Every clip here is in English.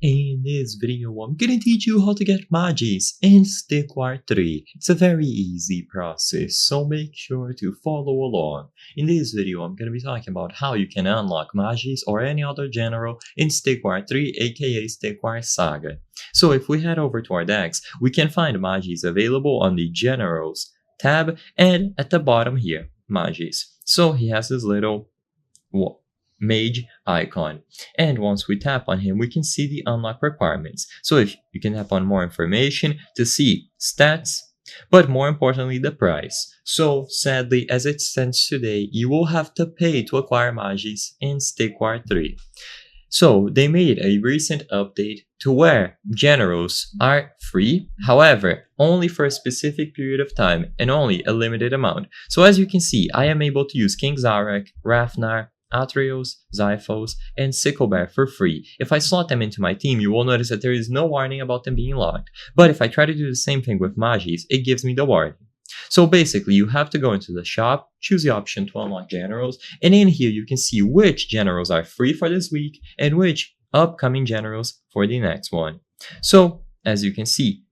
In this video, I'm gonna teach you how to get Magis in Stickwire 3. It's a very easy process, so make sure to follow along. In this video, I'm gonna be talking about how you can unlock Magis or any other general in Stickwire 3, aka Stickwire Saga. So if we head over to our decks, we can find Magis available on the Generals tab and at the bottom here, Magis. So he has this little mage icon, and once we tap on him we can see the unlock requirements. So if you can tap on more information to see stats, but more importantly the price. So sadly, as it stands today, you will have to pay to acquire Magis in Stickwire 3. So they made a recent update to where generals are free, however only for a specific period of time and only a limited amount. So as you can see, I am able to use King Zarek, Rafnar, Atreus, Xiphos, and Sicklebear for free. If I slot them into my team, you will notice that there is no warning about them being locked. But if I try to do the same thing with Magis, it gives me the warning. So basically, you have to go into the shop, choose the option to unlock generals, and in here you can see which generals are free for this week and which upcoming generals for the next one. So, as you can see,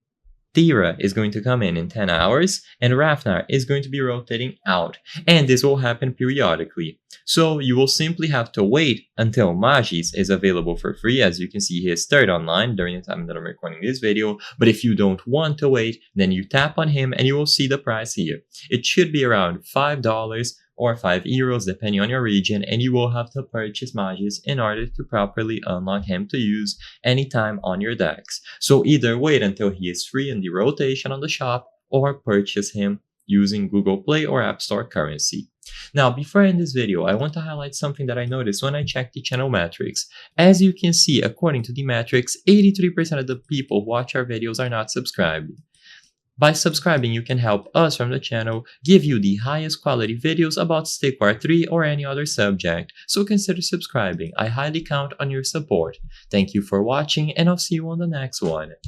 Thera is going to come in 10 hours, and Rafnar is going to be rotating out, and this will happen periodically. So you will simply have to wait until Magis is available for free. As you can see, he is third online during the time that I'm recording this video, but if you don't want to wait, then you tap on him and you will see the price here. It should be around $5 or €5 depending on your region, and you will have to purchase Magis in order to properly unlock him to use anytime on your decks. So either wait until he is free in the rotation on the shop or purchase him using Google Play or App Store currency. Now, before I end this video, I want to highlight something that I noticed when I checked the channel metrics. As you can see, according to the metrics, 83% of the people who watch our videos are not subscribed. By subscribing, you can help us from the channel give you the highest quality videos about Stickwire 3 or any other subject, so consider subscribing. I highly count on your support. Thank you for watching, and I'll see you on the next one.